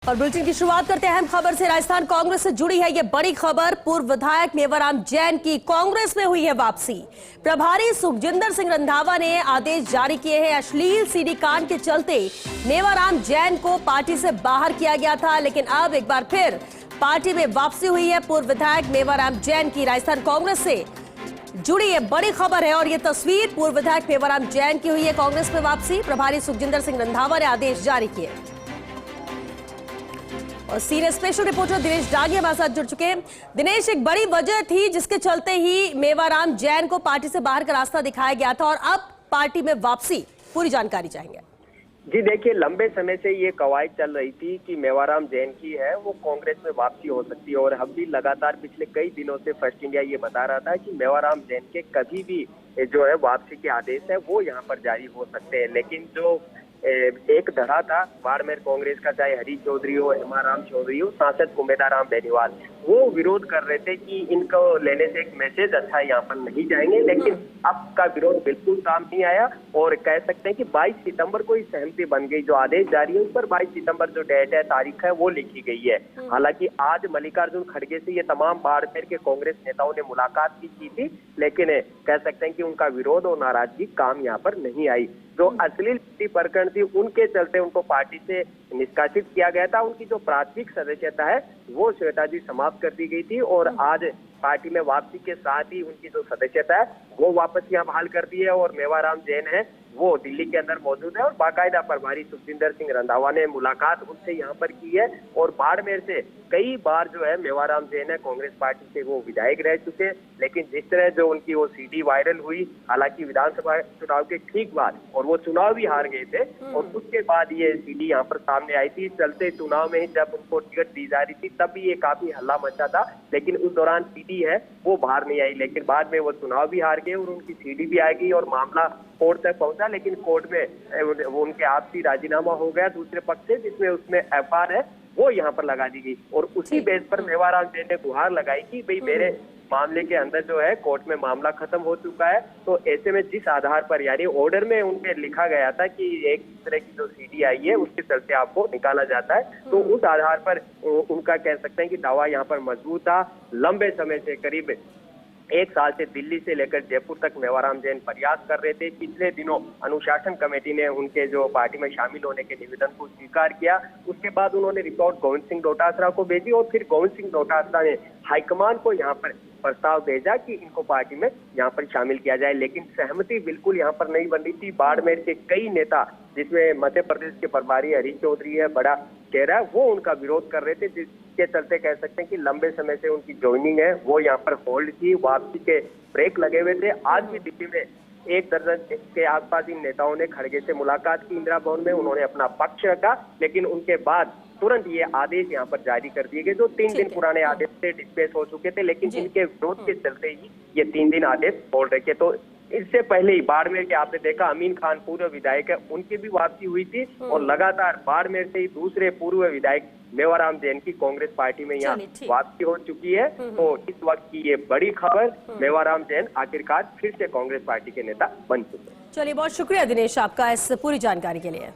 और बुलेटिन की शुरुआत करते हैं अहम खबर से। राजस्थान कांग्रेस से जुड़ी है ये बड़ी खबर। पूर्व विधायक मेवाराम जैन की कांग्रेस में हुई है वापसी। प्रभारी सुखजिंदर सिंह रंधावा ने आदेश जारी किए हैं। अश्लील सीडी कांड के चलते मेवाराम जैन को पार्टी से बाहर किया गया था, लेकिन अब एक बार फिर पार्टी में वापसी हुई है पूर्व विधायक मेवाराम जैन की। राजस्थान कांग्रेस से जुड़ी ये बड़ी खबर है और ये तस्वीर पूर्व विधायक मेवाराम जैन की हुई है कांग्रेस में वापसी। प्रभारी सुखजिंदर सिंह रंधावा ने आदेश जारी किए और senior special reporter Dinesh Dangi हमारे साथ जुड़ चुके हैं। दिनेश, एक बड़ी वजह थी जिसके चलते ही मेवाराम जैन को पार्टी से बाहर का रास्ता दिखाया गया था और अब पार्टी में वापसी, पूरी जानकारी चाहेंगे। जी देखिए, लंबे समय से ये कवायद चल रही थी कि मेवाराम जैन की है वो कांग्रेस में वापसी हो सकती है और हम भी लगातार पिछले कई दिनों से फर्स्ट इंडिया ये बता रहा था कि मेवाराम जैन के कभी भी जो है वापसी के आदेश है वो यहाँ पर जारी हो सकते हैं। लेकिन जो एक धड़ा था बाड़मेर कांग्रेस का, चाहे हरीश चौधरी हो, हेमाराम चौधरी हो, सांसद कुमेदाराम बेनीवाल, वो विरोध कर रहे थे कि इनको लेने से एक मैसेज अच्छा यहाँ पर नहीं जाएंगे। लेकिन अब का विरोध बिल्कुल काम नहीं आया और कह सकते हैं कि 22 सितंबर को ही सहमति बन गई। जो आदेश जारी है उस पर 22 सितंबर जो डेट है, तारीख है, वो लिखी गई है। हालांकि आज मल्लिकार्जुन खड़गे से ये तमाम बाड़मेर के कांग्रेस नेताओं ने मुलाकात की थी, लेकिन कह सकते हैं कि उनका विरोध और नाराजगी काम यहाँ पर नहीं आई। जो अश्लील प्रकरण थी उनके चलते उनको पार्टी से निष्कासित किया गया था। उनकी जो प्राथमिक सदस्यता है वो श्वेता जी समाप्त कर दी गई थी और आज पार्टी में वापसी के साथ ही उनकी जो सदस्यता है वो वापस यहाँ बहाल कर दी है और मेवाराम जैन है वो दिल्ली के अंदर मौजूद है और बाकायदा प्रभारी सुखजिंदर सिंह रंधावा ने मुलाकात उनसे यहाँ पर की है। और बाड़मेर से कई बार जो है मेवाराम जैन है कांग्रेस पार्टी से वो विधायक रह चुके हैं, लेकिन जिस तरह जो उनकी वो सीडी वायरल हुई, हालांकि विधानसभा चुनाव के ठीक बाद, और वो चुनाव भी हार गए थे और उसके बाद ये सीडी यहाँ पर सामने आई थी। चलते चुनाव में ही जब उनको टिकट दी जा रही थी तब भी ये काफी हल्ला मचा था, लेकिन उस दौरान सीडी है वो बाहर नहीं आई। लेकिन बाद में वो चुनाव भी हार गए और उनकी सीडी भी आ गई और मामला कोर्ट तक पहुंचा, लेकिन कोर्ट में वो उनके आपसी राजीनामा हो गया दूसरे पक्ष से, जिसमें उसमें एफआईआर है वो यहाँ पर लगा दी गई और उसी बेस पर मेवाराम जैन ने गुहार लगाई कि भाई मेरे मामले के अंदर जो है कोर्ट में मामला खत्म हो चुका है। तो ऐसे में जिस आधार पर, यानी ऑर्डर में उनके लिखा गया था कि एक तरह की जो सीडी आई है उसके चलते आपको निकाला जाता है, तो उस आधार पर उनका कह सकते हैं कि दावा यहाँ पर मजबूत था। लंबे समय से, करीब 1 साल से दिल्ली से लेकर जयपुर तक मेवाराम जैन प्रयास कर रहे थे। पिछले दिनों अनुशासन कमेटी ने उनके जो पार्टी में शामिल होने के निवेदन को स्वीकार किया। उसके बाद उन्होंने रिपोर्ट गोविंद सिंह डोटासरा को भेजी और फिर गोविंद सिंह डोटासरा ने हाईकमान को यहाँ पर प्रस्ताव भेजा कि इनको पार्टी में यहाँ पर शामिल किया जाए, लेकिन सहमति बिल्कुल यहाँ पर नहीं बन रही थी। बाड़मेर के कई नेता, जिसमें मध्य प्रदेश के प्रभारी हरीश चौधरी है, बड़ा चेहरा, वो उनका विरोध कर रहे थे, जिसके चलते कह सकते हैं कि लंबे समय से उनकी ज्वाइनिंग है वो यहाँ पर होल्ड थी। वापसी के ब्रेक लगे हुए थे। आज भी दिल्ली में 1 दर्जन के आसपास इन नेताओं ने खड़गे से मुलाकात की इंदिरा भवन में। उन्होंने अपना पक्ष रखा, लेकिन उनके बाद तुरंत ये आदेश यहाँ पर जारी कर दिए गए जो 3 दिन पुराने आदेश से डिस्पेस हो चुके थे, लेकिन इनके विरोध के चलते ही ये 3 दिन आदेश बोल रखे। तो इससे पहले ही बाड़मेर के आपने देखा अमीन खान पूर्व विधायक है, उनकी भी वापसी हुई थी और लगातार बाड़मेर से ही दूसरे पूर्व विधायक मेवाराम जैन की कांग्रेस पार्टी में यहाँ वापसी हो चुकी है। तो इस वक्त की ये बड़ी खबर, मेवाराम जैन आखिरकार फिर से कांग्रेस पार्टी के नेता बन चुके हैं। चलिए, बहुत शुक्रिया दिनेश आपका इस पूरी जानकारी के लिए।